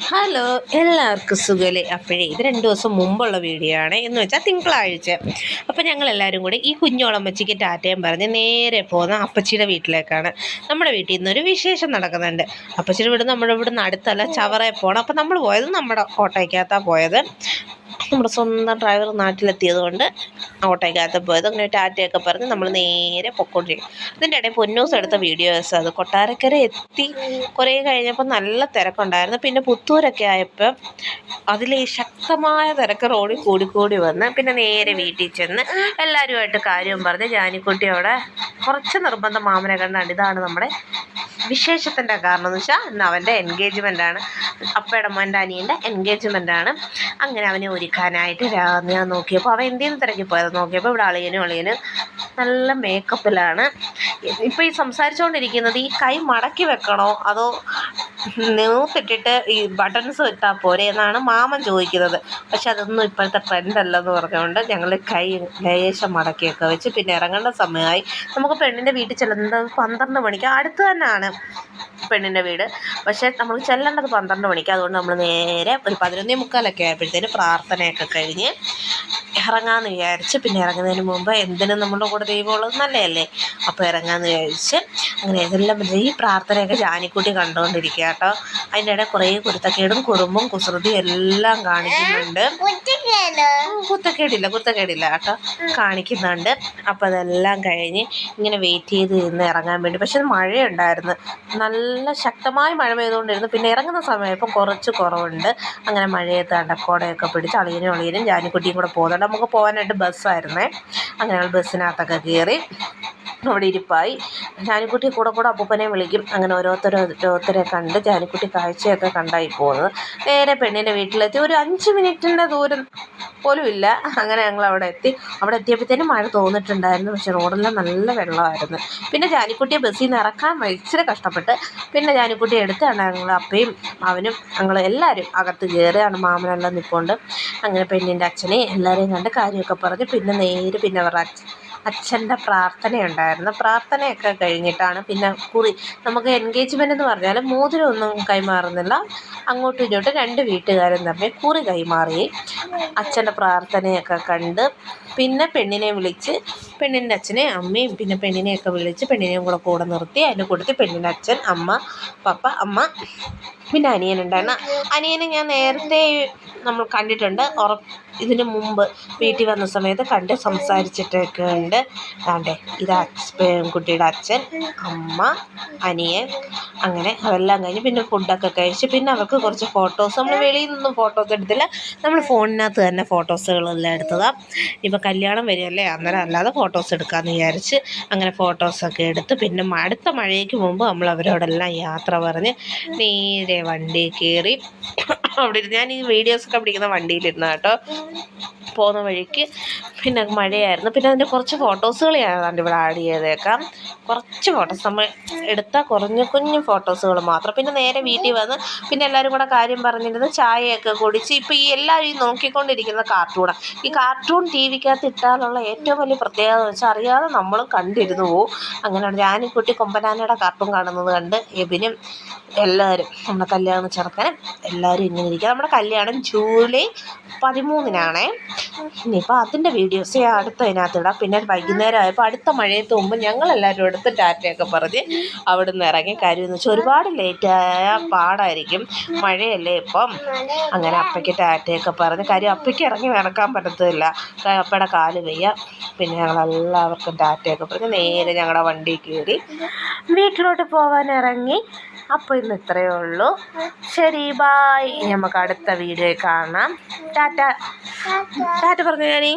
Hello, എല്ലാവർക്കും സുഖമല്ലേ? അപ്പോഴേ ഇത് 2 ദിവസം മുമ്പുള്ള വീഡിയോ ആണ്, എന്ന് വെച്ചാൽ തിങ്കളാഴ്ച. അപ്പോൾ ഞങ്ങളെല്ലാവരും കൂടി ഈ കുഞ്ഞോളമ്മച്ചിക്ക് ടാറ്റയും പറഞ്ഞ് നേരെ പോകുന്ന അപ്പച്ചിയുടെ വീട്ടിലേക്കാണ്. നമ്മുടെ വീട്ടിൽ നിന്നൊരു വിശേഷം നടക്കുന്നുണ്ട്. അപ്പച്ചിയുടെ വീട് നമ്മുടെ ഇവിടുന്ന് അടുത്തല്ല, ചവറയിൽ പോകണം. അപ്പോൾ നമ്മൾ പോയത് നമ്മുടെ ഓട്ടോയ്ക്കകത്താണ് പോയത്. നമ്മുടെ സ്വന്തം ഡ്രൈവർ നാട്ടിലെത്തിയത് കൊണ്ട് ഓട്ടോയ്ക്കകത്ത് പോയത്. അങ്ങനെ ടാറ്റയൊക്കെ പറഞ്ഞ് നമ്മൾ നേരെ പൊക്കോണ്ടിരിക്കും. ഇതിൻ്റെ ഇടയിൽ പൊന്നൂസ് എടുത്ത വീഡിയോസ് അത്. കൊട്ടാരക്കര എത്തി കുറേ കഴിഞ്ഞപ്പോൾ നല്ല തിരക്കുണ്ടായിരുന്നു. പിന്നെ പുത്തൂരൊക്കെ ആയപ്പോൾ അതിൽ ശക്തമായ തിരക്ക് റോഡിൽ കൂടി വന്ന് പിന്നെ നേരെ വീട്ടിൽ ചെന്ന് എല്ലാവരുമായിട്ട് കാര്യവും പറഞ്ഞ് ജാനിക്കുട്ടിയോടെ കുറച്ച് നിർബന്ധം മാമനെ കണ്ടാണ്. ഇതാണ് നമ്മുടെ വിശേഷത്തിൻ്റെ കാരണം എന്ന് വെച്ചാൽ ഇന്ന് അവൻ്റെ എൻഗേജ്മെൻ്റാണ്, അപ്പയുടെ മോൻ്റെ അനിയൻ്റെ എൻഗേജ്മെൻ്റാണ്. അങ്ങനെ അവനെ ഒരുക്കാനായിട്ട് ഞാൻ നോക്കിയപ്പോൾ അവൻ എന്തെങ്കിലും തിരക്കി പോയത് നോക്കിയപ്പോൾ ഇവിടെ അളിയനും നല്ല മേക്കപ്പിലാണ്. ഇപ്പോൾ ഈ സംസാരിച്ചുകൊണ്ടിരിക്കുന്നത് ഈ കൈ മടക്കി വെക്കണോ അതോ നൂത്തിട്ടിട്ട് ഈ ബട്ടൺസ് ഇട്ടാൽ പോരെ എന്നാണ് മാമൻ ചോദിക്കുന്നത്. പക്ഷെ അതൊന്നും ഇപ്പോഴത്തെ ട്രെൻഡല്ലെന്ന് പറഞ്ഞുകൊണ്ട് ഞങ്ങൾ കൈ ലേശം മടക്കിയൊക്കെ വെച്ച് പിന്നെ ഇറങ്ങേണ്ട സമയമായി. നമുക്ക് പെണ്ണിൻ്റെ വീട്ടിൽ ചെല്ലുന്നത് 12 മണിക്ക്. അടുത്ത് തന്നെയാണ് പെണ്ണിൻ്റെ വീട്, പക്ഷേ നമ്മൾ ചെല്ലേണ്ടത് 12 മണിക്ക്. അതുകൊണ്ട് നമ്മൾ നേരെ ഒരു 11:45 ആയപ്പോഴത്തേന് പ്രാർത്ഥനയൊക്കെ കഴിഞ്ഞ് ഇറങ്ങാമെന്ന് വിചാരിച്ച്. പിന്നെ ഇറങ്ങുന്നതിന് മുമ്പ് എന്തിനും നമ്മുടെ കൂടെ ദൈവമുള്ളത് നല്ലതല്ലേ, അപ്പോൾ ഇറങ്ങാമെന്ന് വിചാരിച്ച് അങ്ങനെ ഇതെല്ലാം ഈ പ്രാർത്ഥനയൊക്കെ ജാനിക്കുട്ടി കണ്ടുകൊണ്ടിരിക്കുക കേട്ടോ. അതിൻ്റെ ഇടയിൽ കുറേ കുരുത്തക്കേടും കുറുമ്പും കുസൃതിയും എല്ലാം കാണിക്കുന്നുണ്ട്. കുത്തക്കേടില്ല കേട്ടോ, കാണിക്കുന്നുണ്ട്. അപ്പോൾ അതെല്ലാം കഴിഞ്ഞ് ഇങ്ങനെ വെയിറ്റ് ചെയ്ത് നിന്ന് ഇറങ്ങാൻ വേണ്ടി. പക്ഷെ മഴയുണ്ടായിരുന്നു, നല്ല ശക്തമായ മഴ പെയ്തുകൊണ്ടിരുന്നു. പിന്നെ ഇറങ്ങുന്ന സമയപ്പം കുറച്ച് കുറവുണ്ട്. അങ്ങനെ മഴയത്ത് അടക്കോടയൊക്കെ പിടിച്ച് അളിയനും ജാനിക്കുട്ടിയും കൂടെ പോകുന്നുണ്ട്. നമുക്ക് പോകാനായിട്ട് ബസ്സായിരുന്നേ. അങ്ങനെ ഞങ്ങൾ ബസ്സിനകത്തൊക്കെ കയറി അവിടെ ഇരിപ്പായി. ജാനിക്കുട്ടി കൂടെ അപ്പൂപ്പനെ വിളിക്കും. അങ്ങനെ ഓരോരുത്തരെ കണ്ട് ജാനിക്കുട്ടി കാഴ്ചയൊക്കെ കണ്ടായി പോകുന്നത്. നേരെ പെണ്ണിൻ്റെ വീട്ടിലെത്തി. ഒരു 5 മിനിറ്റിൻ്റെ ദൂരം പോലും ഇല്ല. അങ്ങനെ ഞങ്ങൾ അവിടെ എത്തിയപ്പോഴത്തേനും മഴ തോന്നിട്ടുണ്ടായിരുന്നു. പക്ഷെ റോഡെല്ലാം നല്ല വെള്ളമായിരുന്നു. പിന്നെ ജാനിക്കുട്ടിയെ ബസ്സിൽ നിന്ന് ഇറക്കാൻ ഇച്ചിരി കഷ്ടപ്പെട്ട്. പിന്നെ ജാനിക്കുട്ടിയെ എടുത്താണ് ഞങ്ങൾ അപ്പയും അവനും ഞങ്ങൾ എല്ലാവരും അകത്ത് കയറിയാണ്. മാമനെല്ലാം നിൽപ്പുണ്ട്. അങ്ങനെ പെണ്ണിൻ്റെ അച്ഛനെ എല്ലാവരെയും കണ്ട് കാര്യമൊക്കെ പറഞ്ഞ് പിന്നെ നേരെ പിന്നെ അവരുടെ അച്ഛൻ്റെ പ്രാർത്ഥനയുണ്ടായിരുന്നു. പ്രാർത്ഥനയൊക്കെ കഴിഞ്ഞിട്ടാണ് പിന്നെ നമുക്ക് എൻഗേജ്മെൻ്റ് എന്ന് പറഞ്ഞാൽ മോതിരമൊന്നും കൈമാറുന്നില്ല. അങ്ങോട്ടും ഇങ്ങോട്ടും 2 വീട്ടുകാരും തമ്മിൽ കുറി കൈമാറി അച്ഛൻ്റെ പ്രാർത്ഥനയൊക്കെ കണ്ട് പിന്നെ പെണ്ണിനെ വിളിച്ച് പെണ്ണിൻ്റെ അച്ഛനെ അമ്മയും പിന്നെ പെണ്ണിനെയൊക്കെ വിളിച്ച് പെണ്ണിനെയും കൂടെ നിർത്തി. അതിൻ്റെ കൂട്ടത്തിൽ പെണ്ണിൻ്റെ അച്ഛൻ, പപ്പ, അമ്മ, പിന്നെ അനിയനുണ്ടായിരുന്നു. അനിയനെ ഞാൻ നേരത്തെ നമ്മൾ കണ്ടിട്ടുണ്ട്. ഇതിന് മുമ്പ് വീട്ടിൽ വന്ന സമയത്ത് കണ്ട് സംസാരിച്ചിട്ടൊക്കെ ഉണ്ട്. ആണ്ടേ ഇത് പെൺകുട്ടിയുടെ അച്ഛൻ, അമ്മ, അനിയൻ. അങ്ങനെ അതെല്ലാം കഴിഞ്ഞ് പിന്നെ ഫുഡൊക്കെ കഴിച്ച് പിന്നെ അവർക്ക് കുറച്ച് ഫോട്ടോസ്, നമ്മൾ വെളിയിൽ നിന്നും ഫോട്ടോസ് എടുത്തില്ല, നമ്മൾ ഫോണിനകത്ത് തന്നെ ഫോട്ടോസുകളെല്ലാം എടുത്തതാണ്. ഇപ്പോൾ കല്യാണം വരികയല്ലേ, അന്നേരം അല്ലാതെ ഫോട്ടോസ് എടുക്കാമെന്ന് വിചാരിച്ച് അങ്ങനെ ഫോട്ടോസൊക്കെ എടുത്ത് പിന്നെ അടുത്ത മഴയ്ക്ക് മുമ്പ് നമ്മൾ അവരോടെല്ലാം യാത്ര പറഞ്ഞ് നേരെ വണ്ടി കയറി അവിടെ ഞാൻ ഈ വീഡിയോസൊക്കെ പിടിക്കുന്ന വണ്ടിയിലിരുന്ന കേട്ടോ. പോകുന്ന വഴിക്ക് പിന്നെ മഴയായിരുന്നു. പിന്നെ അതിൻ്റെ കുറച്ച് ഫോട്ടോസുകൾ ഞാൻ ഇവിടെ ആഡ് ചെയ്തേക്കാം. കുറച്ച് ഫോട്ടോസ് നമ്മൾ എടുത്ത കുഞ്ഞു ഫോട്ടോസുകൾ മാത്രം. പിന്നെ നേരെ വീട്ടിൽ വന്ന് പിന്നെ എല്ലാവരും കൂടെ കാര്യം പറഞ്ഞിരുന്ന് ചായയൊക്കെ കുടിച്ച്. ഇപ്പോൾ ഈ എല്ലാവരും നോക്കിക്കൊണ്ടിരിക്കുന്ന കാർട്ടൂണാണ്. ഈ കാർട്ടൂൺ ടി വിക്കകത്ത് ഇട്ടാലുള്ള ഏറ്റവും വലിയ പ്രത്യേകത എന്ന് വെച്ചാൽ അറിയാതെ നമ്മളും കണ്ടിരുന്നു പോവും. അങ്ങനെ ജാനിക്കുട്ടി കൊമ്പനാനയുടെ കാർട്ടൂൺ കാണുന്നത് കണ്ട് എബിനും എല്ലാവരും നമ്മുടെ കല്യാണ ചെറുക്കനും എല്ലാവരും ഇങ്ങനെ ഇരിക്കുക. നമ്മുടെ കല്യാണം ജൂലൈ 13-നാണേ. ഇനിയിപ്പോൾ അതിൻ്റെ വീഡിയോസ് അടുത്തതിനകത്ത് ഇടാം. പിന്നെ വൈകുന്നേരം ആയപ്പോൾ അടുത്ത മഴയത്ത് മുമ്പ് ഞങ്ങളെല്ലാവരും എടുത്ത് ടാറ്റയൊക്കെ പറഞ്ഞ് അവിടെ നിന്ന് ഇറങ്ങി. കാര്യം എന്ന് വെച്ചാൽ ഒരുപാട് ലേറ്റായ പാടായിരിക്കും, മഴയല്ലേ ഇപ്പം. അങ്ങനെ അപ്പയ്ക്ക് ടാറ്റയൊക്കെ പറഞ്ഞ് കാര്യം അപ്പയ്ക്ക് ഇറങ്ങി നടക്കാൻ പറ്റത്തില്ല, അപ്പയുടെ കാല് വയ്യ. പിന്നെ ഞങ്ങളെല്ലാവർക്കും ടാറ്റയൊക്കെ പറഞ്ഞ് നേരെ ഞങ്ങളുടെ വണ്ടി കയറി വീട്ടിലോട്ട് പോകാൻ ഇറങ്ങി. അപ്പോൾ ഇന്ന് ഇത്രയേ ഉള്ളൂ. ശരി, ബായ്. നമുക്ക് അടുത്ത വീഡിയോ കാണാം. ടാറ്റ പറഞ്ഞു ഞാനീ.